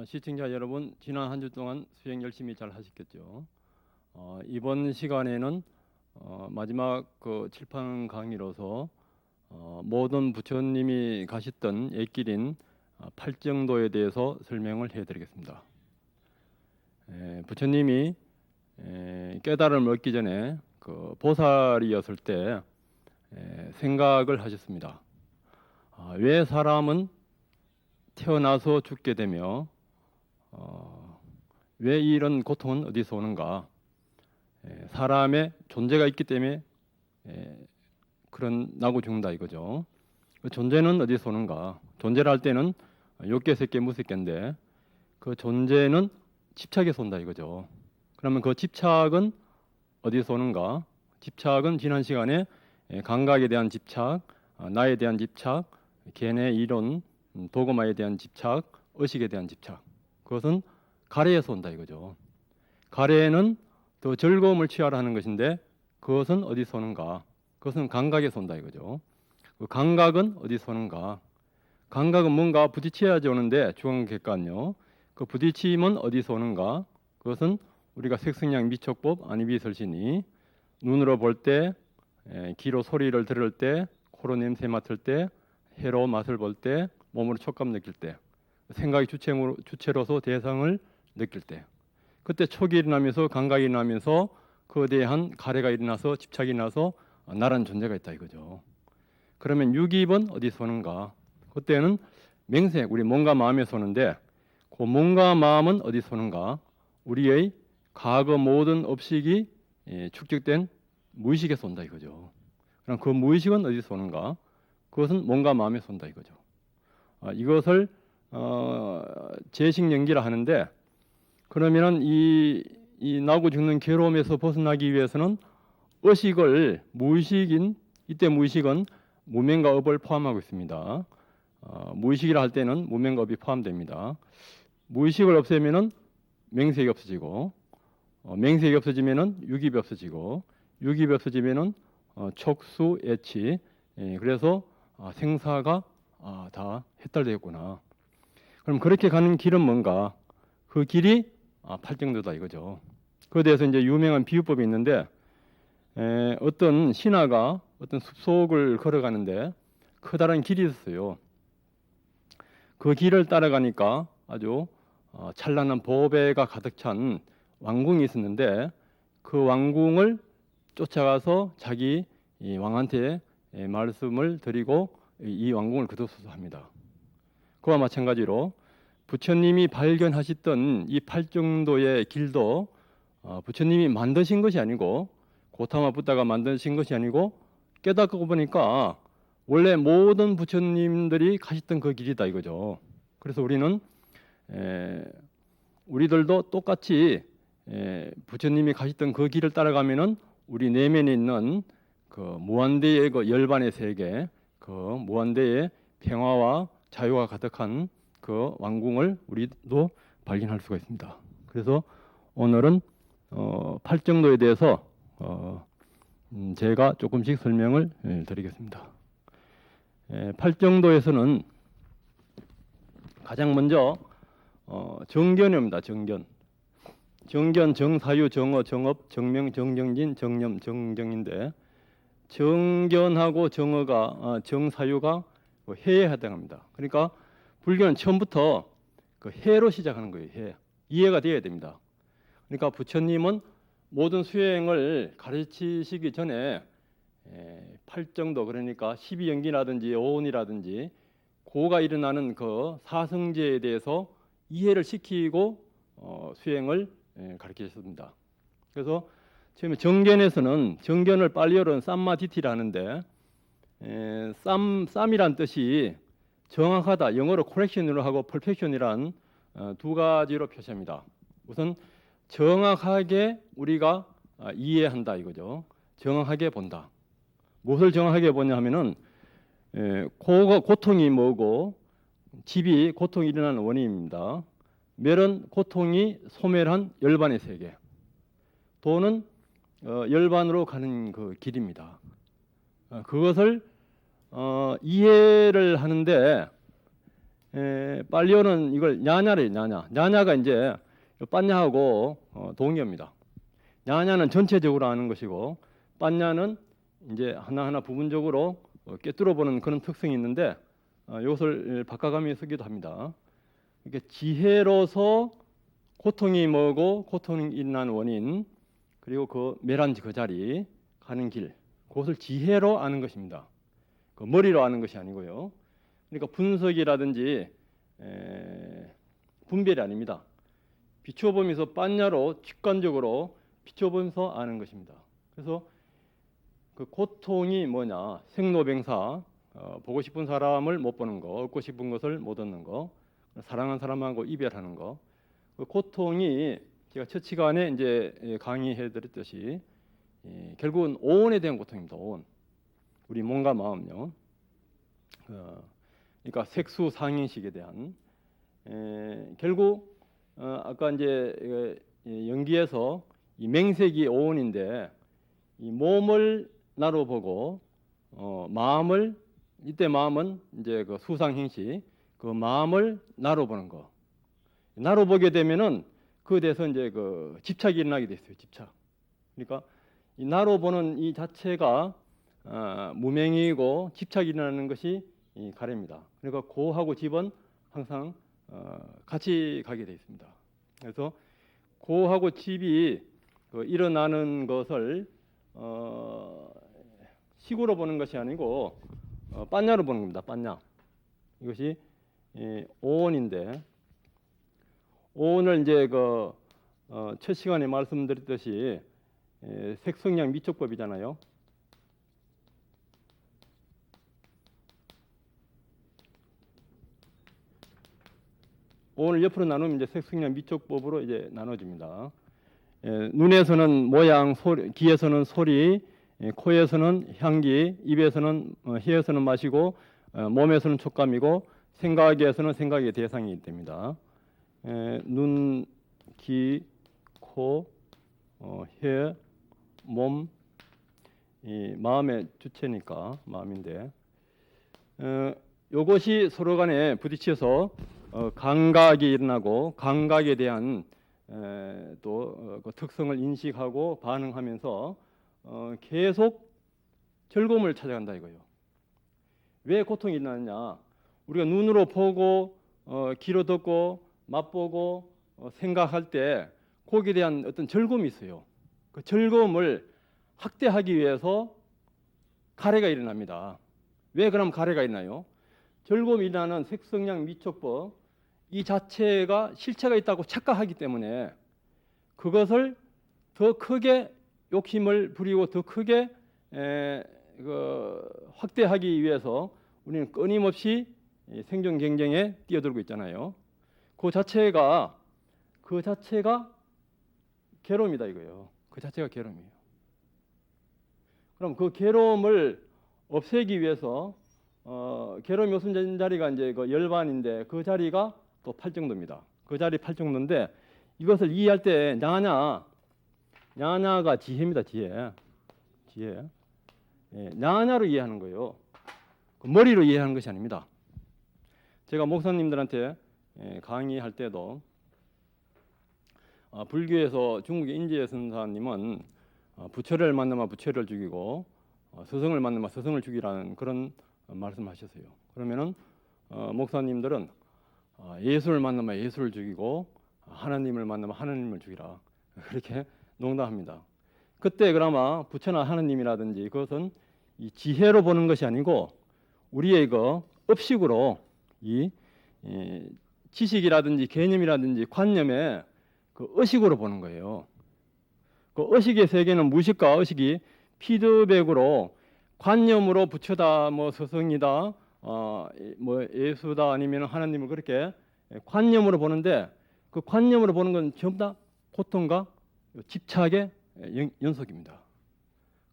시청자 여러분, 지난 한 주 동안 수행 열심히 잘 하셨겠죠. 이번 시간에는 마지막 그 칠판 강의로서 모든 부처님이 가셨던 옛길인 팔정도에 대해서 설명을 해드리겠습니다. 부처님이 깨달음을 얻기 전에 그 보살이었을 때 생각을 하셨습니다. 왜 사람은 태어나서 죽게 되며 왜 이런 고통은 어디서 오는가? 사람의 존재가 있기 때문에 그런 나고 죽는다 이거죠. 그 존재는 어디서 오는가? 존재를 할 때는 욕계, 색계, 무색계인데 그 존재는 집착에서 온다 이거죠. 그러면 그 집착은 어디서 오는가? 집착은 지난 시간에 감각에 대한 집착, 나에 대한 집착, 개내 이론, 도그마에 대한 집착, 의식에 대한 집착. 그것은 가래에서 온다 이거죠. 가래는 더 즐거움을 취하라 하는 것인데 그것은 어디서 오는가? 그것은 감각에서 온다 이거죠. 그 감각은 어디서 오는가? 감각은 뭔가 부딪혀야지 오는데 중앙객관요. 그 부딪힘은 어디서 오는가? 그것은 우리가 색성량 미촉법 아니비설신이 눈으로 볼 때, 귀로 소리를 들을 때, 코로 냄새 맡을 때, 혀로 맛을 볼 때, 몸으로 촉감 느낄 때, 생각이 주체로서 대상을 느낄 때, 그때 촉이 일어나면서 감각이 일어나면서 거대한 가래가 일어나서 집착이 나서 나란 존재가 있다 이거죠. 그러면 유기입은 어디서 오는가? 그때는 맹색, 우리 몸과 마음에서 오는데 그 몸과 마음은 어디서 오는가? 우리의 과거 모든 업식이 축적된 무의식에서 온다 이거죠. 그럼 그 무의식은 어디서 오는가? 그것은 몸과 마음에서 온다 이거죠. 이것을 재식연기라 하는데 그러면은 이 나고 죽는 괴로움에서 벗어나기 위해서는 의식을 무의식인 이때 무의식은 무명과 업을 포함하고 있습니다. 무의식이라 할 때는 무명과 업이 포함됩니다. 무의식을 없애면은 맹색이 없어지고 맹색이 없어지면은 유깁이 없어지고 유깁이 없어지면은 촉수, 애치 그래서 생사가 다 해탈되었구나. 그럼 그렇게 가는 길은 뭔가? 그 길이 팔정도다 이거죠. 그에 대해서 이제 유명한 비유법이 있는데 어떤 신하가 어떤 숲속을 걸어가는데 커다란 길이 있었어요. 그 길을 따라가니까 아주 찬란한 보배가 가득 찬 왕궁이 있었는데 그 왕궁을 쫓아가서 자기 이 왕한테 말씀을 드리고 이 왕궁을 거두소서 합니다. 그와 마찬가지로 부처님이 발견하셨던 이 팔정도의 길도 부처님이 만드신 것이 아니고 고타마 붓다가 만드신 것이 아니고 깨닫고 보니까 원래 모든 부처님들이 가셨던 그 길이다 이거죠. 그래서 우리들도 똑같이 부처님이 가셨던 그 길을 따라가면은 우리 내면에 있는 그 무한대의 그 열반의 세계, 그 무한대의 평화와 자유가 가득한 그 왕궁을 우리도 발견할 수가 있습니다. 그래서 오늘은 팔정도에 대해서 제가 조금씩 설명을 드리겠습니다. 팔정도에서는 가장 먼저 정견입니다. 정견, 정사유, 정어, 정업, 정명, 정정진, 정념, 정정인데 정견하고 정어가 정사유가 해에 해당합니다. 그러니까 불교는 처음부터 그 해로 시작하는 거예요. 해. 이해가 되어야 됩니다. 그러니까 부처님은 모든 수행을 가르치시기 전에 팔정도 그러니까 12연기라든지 오온이라든지 고가 일어나는 그 사성제에 대해서 이해를 시키고 수행을 가르치셨습니다. 그래서 처음에 정견에서는 정견을 빨리어는 쌈마디티라 하는데 쌈이란 뜻이 정확하다, 영어로 correction으로 하고 perfection이란 두 가지로 표시합니다. 우선 정확하게 우리가 이해한다 이거죠. 정확하게 본다. 무엇을 정확하게 보냐 하면은 고통이 뭐고 집이 고통이 일어나는 원인입니다. 멸은 고통이 소멸한 열반의 세계. 도는 열반으로 가는 그 길입니다. 그것을 이해를 하는데 빨리오는 이걸 냐냐래요. 냐냐가 이제 빤냐하고 동의어입니다. 냐냐는 전체적으로 하는 것이고 빤냐는 이제 하나하나 부분적으로 꿰뚫어 보는 그런 특성이 있는데 이것을 바꿔가며 쓰기도 합니다. 이게 지혜로서 고통이 뭐고 고통이 일어난 원인 그리고 그 멸한지 그 자리 가는 길 그것을 지혜로 아는 것입니다. 그 머리로 아는 것이 아니고요. 그러니까 분석이라든지 분별이 아닙니다. 비추어 보면서 빤냐로 직관적으로 비추어 보면서 아는 것입니다. 그래서 그 고통이 뭐냐 생로병사 보고 싶은 사람을 못 보는 거, 얻고 싶은 것을 못 얻는 거, 사랑하는 사람하고 이별하는 거. 그 고통이 제가 첫 시간에 이제 강의해드렸듯이 결국은 오온에 대한 고통입니다. 오온. 우리 몸과 마음요. 그러니까 색수 상인식에 대한 결국 아까 이제 연기에서 이 맹색이 오온인데 이 몸을 나로 보고 마음을 이때 마음은 이제 그 수상행식 그 마음을 나로 보는 거. 나로 보게 되면은 그에 대해서 이제 그 집착이 일어나게 됐어요. 집착. 그러니까 이 나로 보는 이 자체가 무명이고 집착이 일어나는 것이 이 가래입니다. 그러니까 고하고 집은 항상 같이 가게 되어 있습니다. 그래서 고하고 집이 그 일어나는 것을 식으로 보는 것이 아니고 빤냐로 보는 겁니다. 빤냐. 이것이 오온인데 오온을 이제 그 첫 시간에 말씀드렸듯이 색성량 미촉법이잖아요. 오온을 옆으로 나누면 이제 색성량 미촉법으로 이제 나눠집니다. 눈에서는 모양, 소리, 귀에서는 소리, 코에서는 향기, 입에서는 혀에서는 맛이고 몸에서는 촉감이고 생각에서는 생각의 대상이 됩니다. 눈, 귀, 코, 혀, 몸, 이 마음의 주체니까 마음인데 이것이 서로 간에 부딪혀서 감각이 일어나고 감각에 대한 또 그 특성을 인식하고 반응하면서 계속 즐거움을 찾아간다 이거예요. 왜 고통이 일어나느냐? 우리가 눈으로 보고 귀로 듣고 맛보고 생각할 때 거기에 대한 어떤 즐거움이 있어요. 그 즐거움을 확대하기 위해서 가래가 일어납니다. 왜 그럼 가래가 있나요? 즐거움이 일어나는 색성량 미촉법 이 자체가 실체가 있다고 착각하기 때문에 그것을 더 크게 욕심을 부리고 더 크게 확대하기 위해서 우리는 끊임없이 생존 경쟁에 뛰어들고 있잖아요. 그 자체가 괴로움이다 이거예요. 그 자체가 괴로움이에요. 그럼 그 괴로움을 없애기 위해서 괴로움이 없어진 자리가 이제 그 열반인데 그 자리가 또 8정도입니다. 그 자리 8정도인데 이것을 이해할 때 냐냐가 지혜입니다. 지혜. 냐냐로 이해하는 거예요. 머리로 이해하는 것이 아닙니다. 제가 목사님들한테 강의할 때도 불교에서 중국의 인지의 선사님은 부처를 만나면 부처를 죽이고 스승을 만나면 스승을 죽이라는 그런 말씀하셨어요. 그러면은 목사님들은 예수를 만나면 예수를 죽이고 하나님을 만나면 하나님을 죽이라 그렇게 농담합니다. 그때 그나마 부처나 하나님이라든지 그것은 이 지혜로 보는 것이 아니고 우리의 그 업식으로 이 지식이라든지 개념이라든지 관념의 그 의식으로 보는 거예요. 그 의식의 세계는 무식과 의식이 피드백으로 관념으로 부처다, 뭐 스승이다, 뭐 예수다 아니면 하나님을 그렇게 관념으로 보는데 그 관념으로 보는 건 전부 다 고통과 집착의 연속입니다.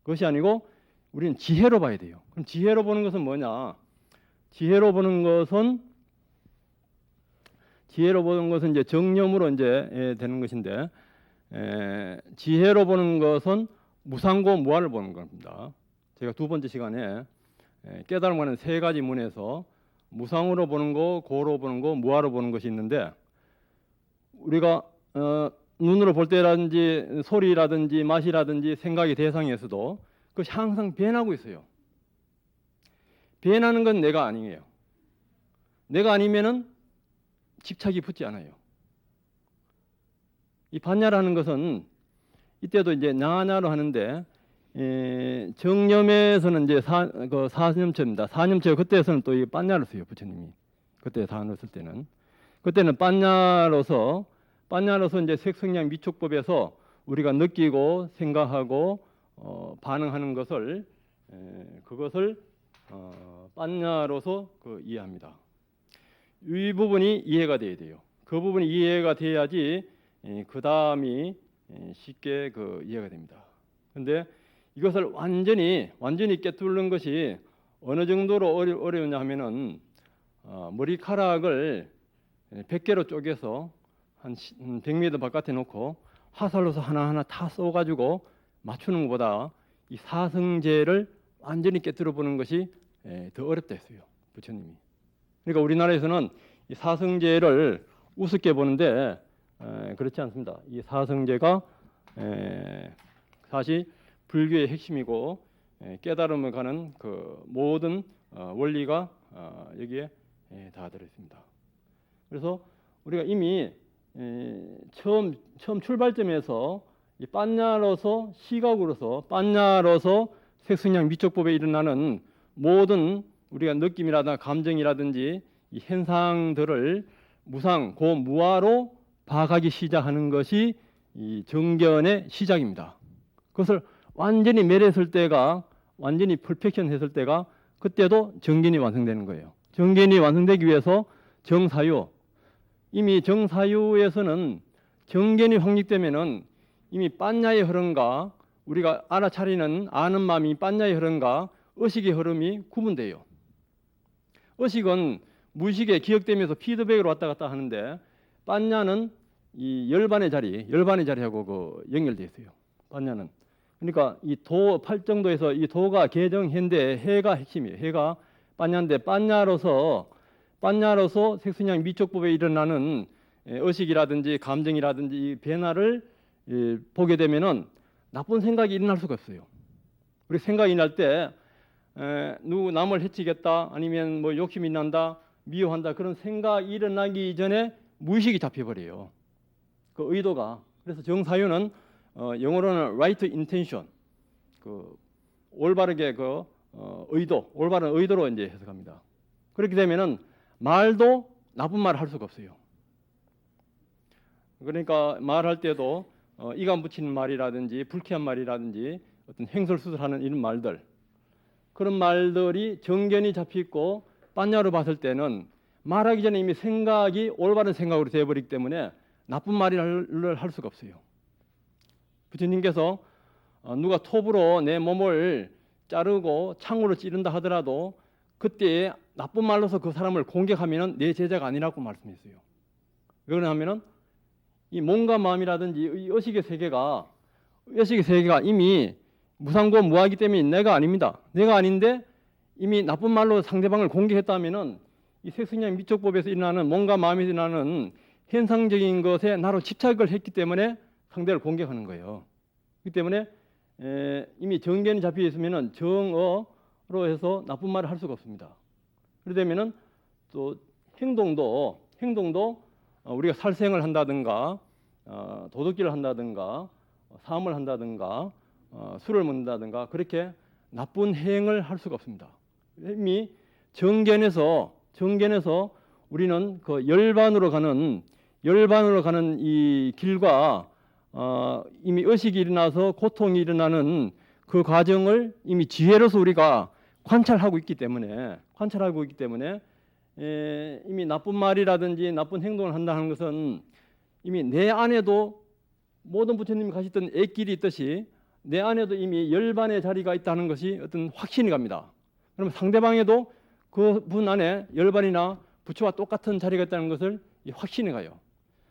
그것이 아니고 우리는 지혜로 봐야 돼요. 그럼 지혜로 보는 것은 뭐냐? 지혜로 보는 것은 이제 정념으로 이제 되는 것인데 지혜로 보는 것은 무상고 무아를 보는 겁니다. 제가 두 번째 시간에 깨달음과는 세 가지 문에서 무상으로 보는 거, 고로 보는 거, 무아로 보는 것이 있는데 우리가 눈으로 볼 때라든지 소리라든지 맛이라든지 생각의 대상에서도 그것이 항상 변하고 있어요. 변하는 건 내가 아니에요. 내가 아니면은 집착이 붙지 않아요. 이 반야라는 것은 이때도 이제 나냐로 하는데 정념에서는 이제 사념체입니다. 사념체 그때에서는 또 이 반야를 써요. 부처님이 그때 단어를 쓸 때는 그때는 반야로서 이제 색성량 미촉법에서 우리가 느끼고 생각하고 반응하는 것을 그것을 반야로서 이해합니다. 이 부분이 이해가 돼야 돼요. 그 부분이 이해가 돼야지 그 다음이 쉽게 이해가 됩니다. 그런데 이것을 완전히 꿰뚫는 것이 어느 정도로 어려우냐 하면은 머리카락을 100개로 쪼개서 한 100m 바깥에 놓고 화살로서 하나하나 다 쏘가지고 맞추는 것보다 이 사성제를 완전히 꿰뚫어 보는 것이 더 어렵다 했어요. 부처님이. 그러니까 우리나라에서는 이 사성제를 우습게 보는데 그렇지 않습니다. 이 사성제가 사실 불교의 핵심이고 깨달음을 가는 그 모든 원리가 여기에 다 들어 있습니다. 그래서 우리가 이미 처음 출발점에서 이般若로서 시각으로서般若로서 색성량 미촉법에 일어나는 모든 우리가 느낌이라든가 감정이라든지 이 현상들을 무상 고무아로 봐가기 시작하는 것이 이 정견의 시작입니다. 그것을 완전히 멸했을 때가 완전히 퍼펙션 했을 때가 그때도 정견이 완성되는 거예요. 정견이 완성되기 위해서 정사유 이미 정사유에서는 정견이 확립되면은 이미般若의 흐름과 우리가 알아차리는 아는 마음이般若의 흐름과 의식의 흐름이 구분돼요. 의식은 무의식에 기억되면서 피드백으로 왔다 갔다 하는데般若는 이 열반의 자리하고 연결되어 있어요.般若는 그러니까 이 도 팔정도에서 이 도가 개정현대 해가 핵심이에요. 해가般若인데般若로서 색성량 미촉법에 일어나는 의식이라든지 감정이라든지 이 변화를 보게 되면은 나쁜 생각이 일어날 수가 없어요. 우리 생각이 날 때 누구 남을 해치겠다 아니면 뭐 욕심이 난다 미워한다 그런 생각이 일어나기 전에 무의식이 잡혀버려요. 그 의도가. 그래서 정사유는 영어로는 right intention 올바르게 의도 올바른 의도로 이제 해석합니다. 그렇게 되면은 말도 나쁜 말을 할 수가 없어요. 그러니까 말할 때도 이간 붙이는 말이라든지 불쾌한 말이라든지 어떤 행설수설하는 이런 말들 그런 말들이 정견이 잡히고般若로 봤을 때는 말하기 전에 이미 생각이 올바른 생각으로 되어버리기 때문에 나쁜 말을 할 수가 없어요. 부처님께서 누가 톱으로 내 몸을 자르고 창으로 찌른다 하더라도 그때 나쁜 말로서 그 사람을 공격하면 내 제자가 아니라고 말씀했어요. 왜 그러냐면은 이 몸과 마음이라든지 이 의식의 세계가 이미 무상고 무하기 때문에 내가 아닙니다. 내가 아닌데 이미 나쁜 말로 상대방을 공격했다면은 이 색성량 미촉법에서 일어나는 몸과 마음에서 일어나는 현상적인 것에 나로 집착을 했기 때문에 상대를 공격하는 거예요. 그렇기 때문에 이미 정견이 잡혀 있으면은 정어로 해서 나쁜 말을 할 수가 없습니다. 그러되면은 또 행동도 우리가 살생을 한다든가 도둑질을 한다든가 사음을 한다든가 술을 먹는다든가 그렇게 나쁜 행을 할 수가 없습니다. 이미 정견에서 우리는 그 열반으로 가는 이 길과 이미 의식이 일어나서 고통이 일어나는 그 과정을 이미 지혜로서 우리가 관찰하고 있기 때문에 이미 나쁜 말이라든지 나쁜 행동을 한다는 것은 이미 내 안에도 모든 부처님이 가셨던 애길이 있듯이 내 안에도 이미 열반의 자리가 있다는 것이 어떤 확신이 갑니다. 그러면 상대방에도 그 분 안에 열반이나 부처와 똑같은 자리가 있다는 것을 확신이 가요.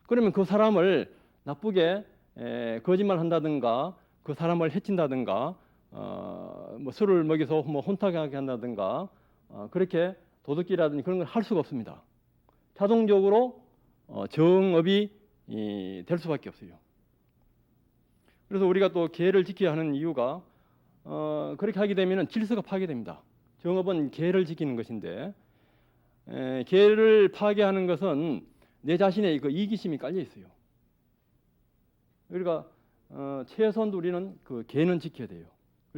그러면 그 사람을 나쁘게 거짓말 한다든가 그 사람을 해친다든가 뭐 술을 먹여서 뭐 혼탁하게 한다든가 그렇게 도덕질이라든지 그런 걸 할 수가 없습니다. 자동적으로 정업이 될 수밖에 없어요. 그래서 우리가 또 계를 지켜야 하는 이유가 그렇게 하게 되면 질서가 파괴됩니다. 정업은 계를 지키는 것인데 계를 파괴하는 것은 내 자신의 그 이기심이 깔려 있어요. 그러니까 최소한도 우리는 그 계는 지켜야 돼요.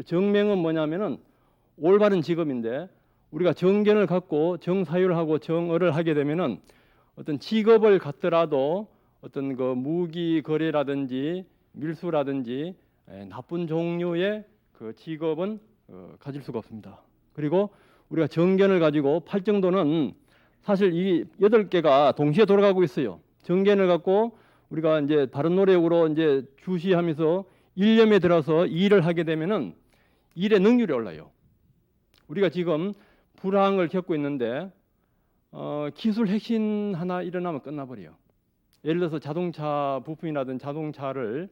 정명은 뭐냐면은 올바른 직업인데 우리가 정견을 갖고 정사유를 하고 정어를 하게 되면은 어떤 직업을 갖더라도 어떤 그 무기 거래라든지 밀수라든지 나쁜 종류의 그 직업은 가질 수가 없습니다. 그리고 우리가 정견을 가지고 팔정도는 사실 이 8개가 동시에 돌아가고 있어요. 정견을 갖고 우리가 이제 바른 노력으로 이제 주시하면서 일념에 들어서 일을 하게 되면은 일의 능률이 올라요. 우리가 지금 불황을 겪고 있는데 기술 핵심 하나 일어나면 끝나버려요. 예를 들어서 자동차 부품이라든 자동차를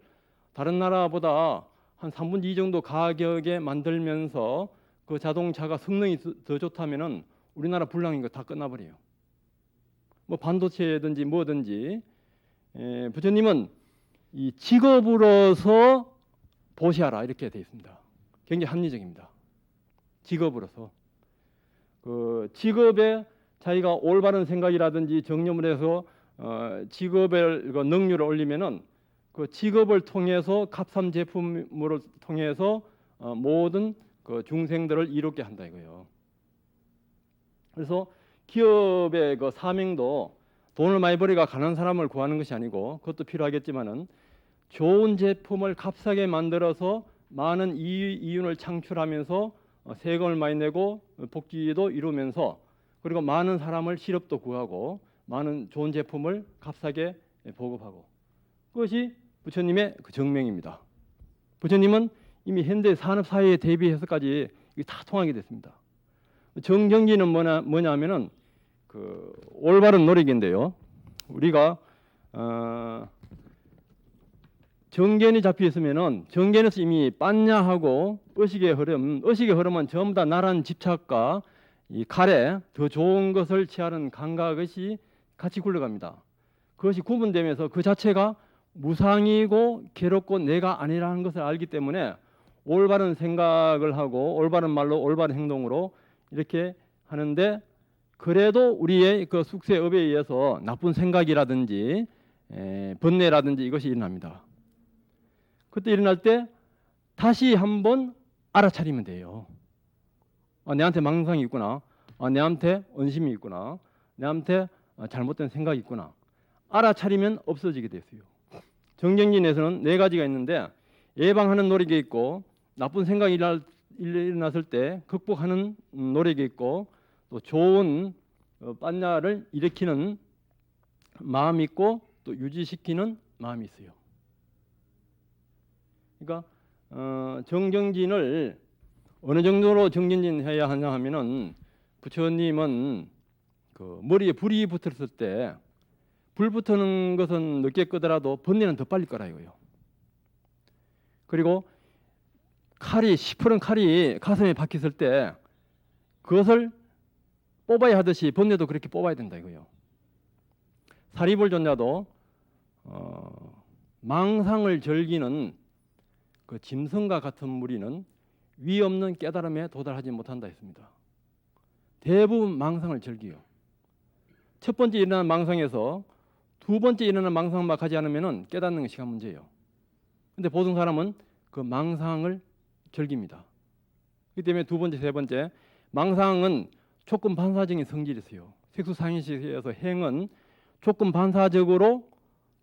다른 나라보다 한 3분의 2 정도 가격에 만들면서 그 자동차가 성능이 더 좋다면은 우리나라 불황인 거 다 끝나버려요. 뭐 반도체든지 뭐든지 부처님은 이 직업으로서 보시하라 이렇게 되어 있습니다. 굉장히 합리적입니다. 직업으로서 그 직업에 자기가 올바른 생각이라든지 정념을 해서 직업의 그 능률을 올리면은 그 직업을 통해서 값싼 제품으로 통해서 모든 그 중생들을 이롭게 한다 이거예요. 그래서 기업의 그 사명도 돈을 많이 벌이가 가난한 사람을 구하는 것이 아니고 그것도 필요하겠지만은 좋은 제품을 값싸게 만들어서 많은 이윤을 창출하면서 세금을 많이 내고 복지도 이루면서 그리고 많은 사람을 실업도 구하고 많은 좋은 제품을 값싸게 보급하고 그것이 부처님의 그 정명입니다. 부처님은 이미 현대 산업 사회에 대비해서까지 이게 다 통하게 됐습니다. 정경지는 뭐냐면은 그 올바른 노력인데요. 우리가 정견이 잡혀 있으면은 정견에서 이미 빤냐하고 의식의 흐름은 전부 다 나란 집착과 이 칼에 더 좋은 것을 취하는 감각이 같이 굴러갑니다. 그것이 구분되면서 그 자체가 무상이고 괴롭고 내가 아니라는 것을 알기 때문에 올바른 생각을 하고 올바른 말로 올바른 행동으로 이렇게 하는데 그래도 우리의 그 숙세업에 의해서 나쁜 생각이라든지 번뇌라든지 이것이 일어납니다. 그때 일어날 때 다시 한번 알아차리면 돼요. 내한테 망상이 있구나. 내한테 언심이 있구나. 내한테 잘못된 생각이 있구나. 알아차리면 없어지게 됐어요. 정경진에서는 4가지가 있는데 예방하는 노력이 있고 나쁜 생각이 일어났을 때 극복하는 노력이 있고 또 좋은 빤냐를 일으키는 마음이 있고 또 유지시키는 마음이 있어요. 그러니까 정경진을 어느 정도로 정경진해야 하냐 하면은 부처님은 그 머리에 불이 붙었을 때 불 붙는 것은 늦게 끄더라도 번뇌는 더 빨리 꺼라 이거예요. 그리고 시퍼런 칼이 가슴에 박혔을 때 그것을 뽑아야 하듯이 번뇌도 그렇게 뽑아야 된다 이거예요. 사리불존자도 망상을 즐기는 그 짐승과 같은 무리는 위 없는 깨달음에 도달하지 못한다 했습니다. 대부분 망상을 즐겨요. 첫 번째 일어나는 망상에서 두 번째 일어나는 망상만 가지 않으면 깨닫는 시간 문제예요. 근데 보통 사람은 그 망상을 즐깁니다. 그렇기 때문에 두 번째, 세 번째 망상은 조건 반사적인 성질이 있어요. 색수상인식에서 행은 조건 반사적으로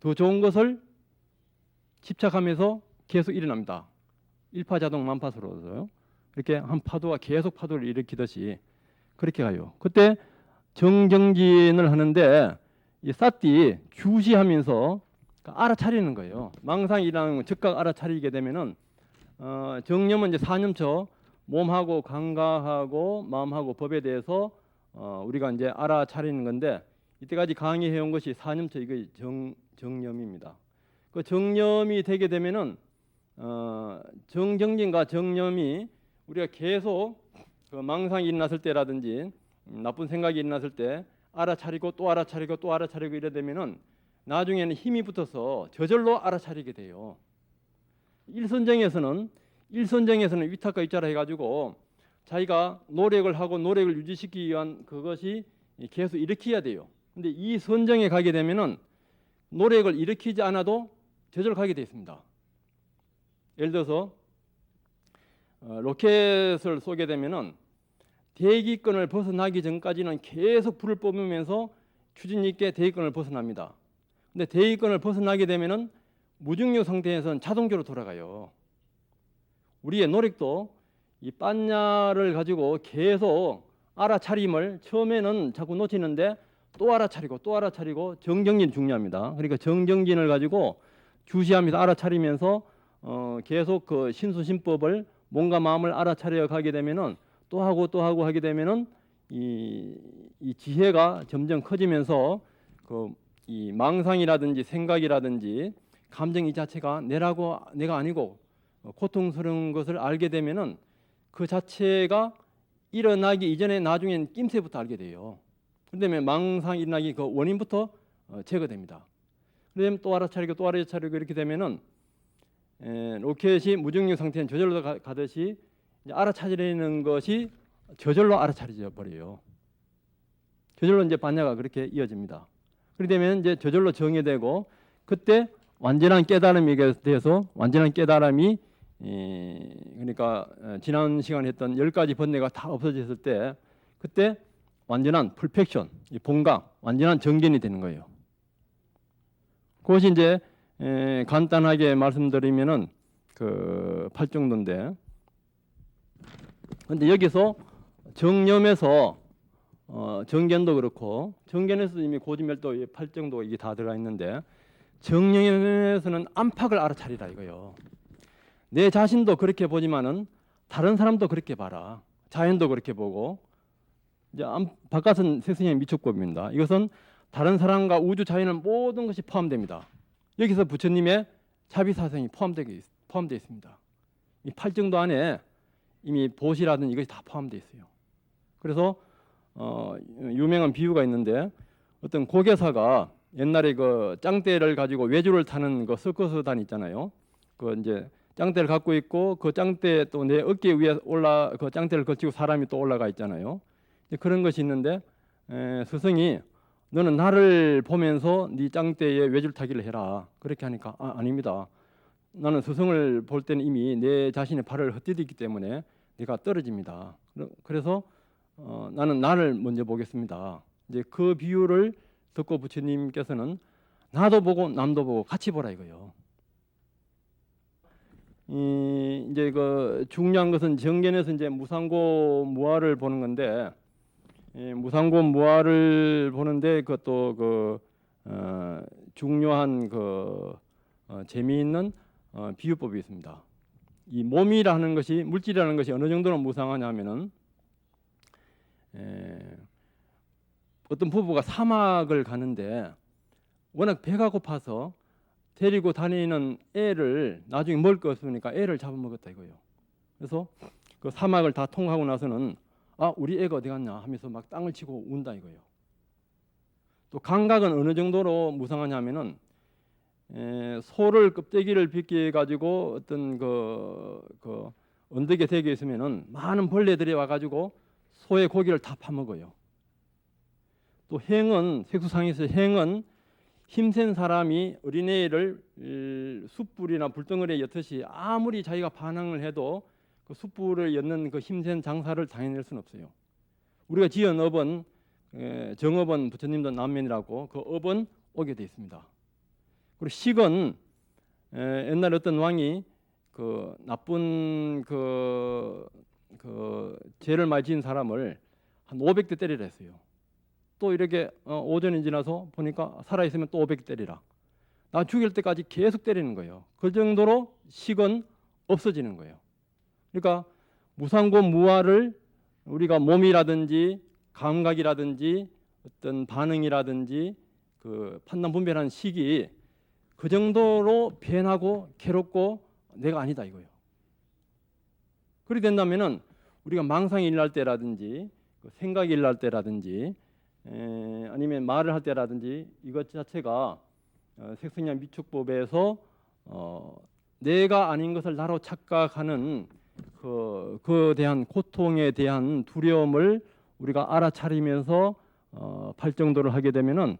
더 좋은 것을 집착하면서 계속 일어납니다. 일파자동 만파수로서요. 이렇게 한 파도가 계속 파도를 일으키듯이 그렇게 가요. 그때 정경진을 하는데 이 사띠 주시하면서 알아차리는 거예요. 망상이라는 건 즉각 알아차리게 되면은 정념은 이제 사념처 몸하고 감각하고 마음하고 법에 대해서 우리가 이제 알아차리는 건데 이때까지 강의해온 것이 사념처 이거 정념입니다. 그 정념이 되게 되면은 정경진과 정념이 우리가 계속 그 망상이 일어났을 때라든지 나쁜 생각이 일어났을 때 알아차리고 또 알아차리고 또 알아차리고 이래 되면은 나중에는 힘이 붙어서 저절로 알아차리게 돼요. 일선정에서는 위탁과 입자라 해가지고 자기가 노력을 하고 노력을 유지시키기 위한 그것이 계속 일으켜야 돼요. 근데 이 선정에 가게 되면은 노력을 일으키지 않아도 저절로 가게 돼 있습니다. 예를 들어서 로켓을 쏘게 되면은 대기권을 벗어나기 전까지는 계속 불을 뿜으면서 추진 있게 대기권을 벗어납니다. 근데 대기권을 벗어나게 되면은 무중력 상태에서는 자동적으로 돌아가요. 우리의 노력도 이 빤냐를 가지고 계속 알아차림을 처음에는 자꾸 놓치는데 또 알아차리고 또 알아차리고 정정진이 중요합니다. 그러니까 정정진을 가지고 주시하면서 알아차리면서 계속 그 신수신법을 몸과 마음을 알아차려 가게 되면은 또 하고 또 하고 하게 되면은 이 지혜가 점점 커지면서 이 망상이라든지 생각이라든지 감정 이 자체가 내가 아니고 고통스러운 것을 알게 되면은 그 자체가 일어나기 이전에 나중엔 낌새부터 알게 돼요. 그다음에 망상이 일어나기 그 원인부터 제거됩니다. 그다음에 또 알아차리고 또 알아차리고 이렇게 되면은 로켓이 무중력 상태는 저절로 가듯이 이제 알아차리는 것이 저절로 알아차려져 버려요. 저절로 이제 반야가 그렇게 이어집니다. 그렇게 되면 이제 저절로 정의되고 그때 완전한 깨달음이 돼서 완전한 깨달음이 그러니까 지난 시간에 했던 10가지 번뇌가 다 없어졌을 때 그때 완전한 퍼펙션, 본강, 완전한 정견이 되는 거예요. 그것이 이제 간단하게 말씀드리면은 그 팔정도인데, 근데 여기서 정념에서 정견도 그렇고 정견에서 이미 고지멸도 팔정도 이게 다 들어가 있는데 정념에서는 안팎을 알아차리라 이거요. 내 자신도 그렇게 보지만은 다른 사람도 그렇게 봐라. 자연도 그렇게 보고 이제 바깥은 세상의 미촉법입니다. 이것은 다른 사람과 우주 자연은 모든 것이 포함됩니다. 여기서 부처님의 자비사성이 포함되어 있습니다. 이 팔정도 안에 이미 보시라든지 이것이 다 포함되어 있어요. 그래서 유명한 비유가 있는데 어떤 고개사가 옛날에 그 짱대를 가지고 외주를 타는 그 서커스단 있잖아요. 그 이제 짱대를 갖고 있고 그 짱대 또 내 어깨 위에 그 짱대를 걸치고 사람이 또 올라가 있잖아요. 그런 것이 있는데 스승이 너는 나를 보면서 네 짱대에 외줄 타기를 해라. 그렇게 하니까 아닙니다. 나는 스승을 볼 때는 이미 내 자신의 발을 헛디디기 때문에 내가 떨어집니다. 그래서 나는 나를 먼저 보겠습니다. 이제 그 비유를 듣고 부처님께서는 나도 보고 남도 보고 같이 보라 이거요. 이제 그 중요한 것은 정견에서 이제 무상고 무아를 보는 건데 무상고 무아를 보는데 그것도 그 중요한 그 재미있는 비유법이 있습니다. 이 몸이라는 것이 물질이라는 것이 어느 정도로 무상하냐면은 어떤 부부가 사막을 가는데 워낙 배가 고파서 데리고 다니는 애를 나중에 먹을 거 없으니까 애를 잡아먹었다 이거예요. 그래서 그 사막을 다 통과하고 나서는 우리 애가 어디 갔냐 하면서 막 땅을 치고 운다 이거예요. 또 감각은 어느 정도로 무상하냐면은 소를 껍데기를 벗겨 가지고 어떤 그 언덕에 대게 있으면은 많은 벌레들이 와가지고 소의 고기를 다 파먹어요. 또 행은 색수상에서 행은 힘센 사람이 어린애를 숯불이나 불덩어리에 엿듯이 아무리 자기가 반항을 해도 그 숯불을 엿는 그 힘센 장사를 당해낼 수는 없어요. 우리가 지은 업은 정업은 부처님도 남면이라고 그 업은 오게 돼 있습니다. 그리고 식은 옛날 어떤 왕이 그 나쁜 그 죄를 많이 지은 사람을 한 500대 때리라 했어요. 또 이렇게 오전이 지나서 보니까 살아있으면 또 500대 때리라. 나 죽일 때까지 계속 때리는 거예요. 그 정도로 식은 없어지는 거예요. 그러니까 무상고 무아를 우리가 몸이라든지 감각이라든지 어떤 반응이라든지 그 판단 분별하는 식이 그 정도로 변하고 괴롭고 내가 아니다 이거예요. 그렇게 된다면은 우리가 망상이 일어날 때라든지 그 생각이 일날 때라든지 아니면 말을 할 때라든지 이것 자체가 색성량 미축법에서 내가 아닌 것을 나로 착각하는 그 대한 고통에 대한 두려움을 우리가 알아차리면서 팔정도를 하게 되면은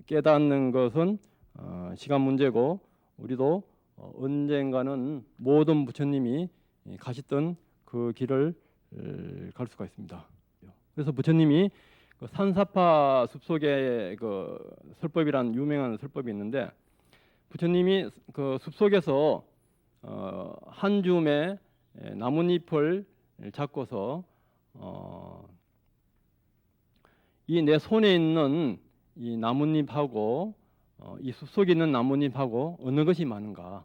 깨닫는 것은 시간 문제고 우리도 언젠가는 모든 부처님이 가셨던 그 길을 갈 수가 있습니다. 그래서 부처님이 그 산사파 숲속에 그 설법이란 유명한 설법이 있는데 부처님이 그 숲속에서 한 줌의 나뭇잎을 잡고서 이 내 손에 있는 이 나뭇잎하고 이 숲속에 있는 나뭇잎하고 어느 것이 많은가?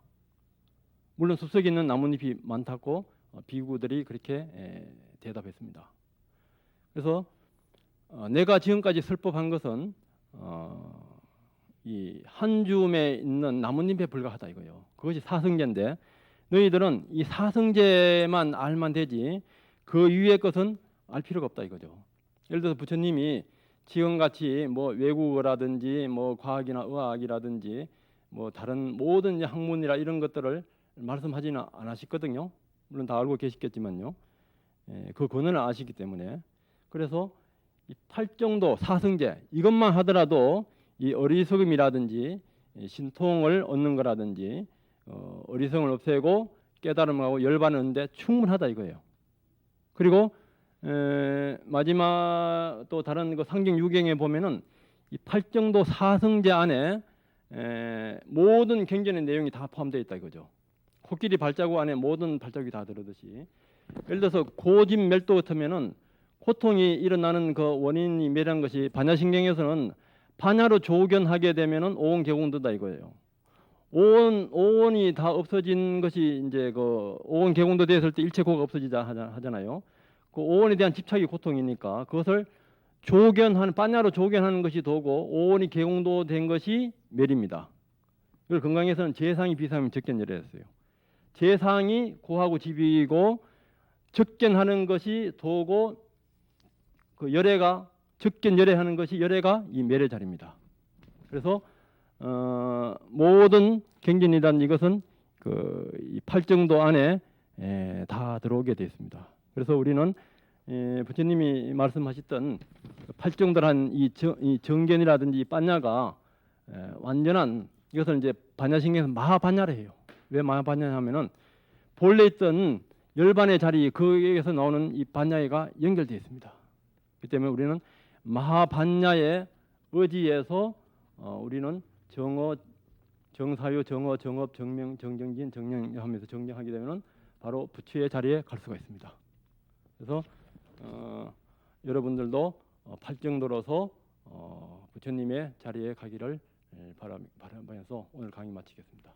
물론 숲속에 있는 나뭇잎이 많다고 비구들이 그렇게 대답했습니다. 그래서 내가 지금까지 설법한 것은 이 한 줌에 있는 나뭇잎에 불과하다 이거요. 그것이 사성제인데 너희들은 이 사성제만 알면 되지 그 위의 것은 알 필요가 없다 이거죠. 예를 들어서 부처님이 지금같이 뭐 외국어라든지 뭐 과학이나 의학이라든지 뭐 다른 모든 학문이라 이런 것들을 말씀하지는 않으셨거든요. 물론 다 알고 계시겠지만요. 그 권한을 아시기 때문에 그래서 이 팔정도 사성제 이것만 하더라도 이 어리석음이라든지 신통을 얻는 거라든지 어리석음을 없애고 깨달음하고 열반하는데 충분하다 이거예요. 그리고 마지막 또 다른 그 상경 유경에 보면은 이 팔정도 사성제 안에 모든 경전의 내용이 다 포함되어 있다 이거죠. 코끼리 발자국 안에 모든 발자국이 다 들어듯이 예를 들어서 고집 멸도 같으면은 고통이 일어나는 그 원인이 멸한 것이 반야신경에서는 반야로 조견하게 되면은 오온 개공도다 이거예요. 오온이 다 없어진 것이 이제 그 오온 개공도 됐을 때 일체고가 없어지자 하잖아요. 그 오온에 대한 집착이 고통이니까 그것을 조견하는 반야로 조견하는 것이 도고 오온이 개공도 된 것이 멸입니다. 이걸 건강에서는 제상이 비상이 적견열애였어요. 제상이 고하고 집이고 적견하는 것이 도고 그 열애가 적견열애하는 것이 열애가 이 멸의 자리입니다. 그래서 모든 경전이란 이것은 이 팔정도 안에 다 들어오게 되어 있습니다. 그래서 우리는 부처님이 말씀하셨던 팔정도란 이 정견이라든지 반야가 완전한 이것을 이제 반야신경에서 마하반야를 해요. 왜 마하반야 하면은 본래 있던 열반의 자리 거기에서 나오는 이 반야가 연결되어 있습니다. 그렇기 때문에 우리는 마하반야의 의지에서 우리는 정어, 정사유, 정어, 정업, 정명, 정정진, 정령하면서 정정하게 되면 바로 부처의 자리에 갈 수가 있습니다. 그래서 여러분들도 팔정도로서 부처님의 자리에 가기를 바라면서 오늘 강의 마치겠습니다.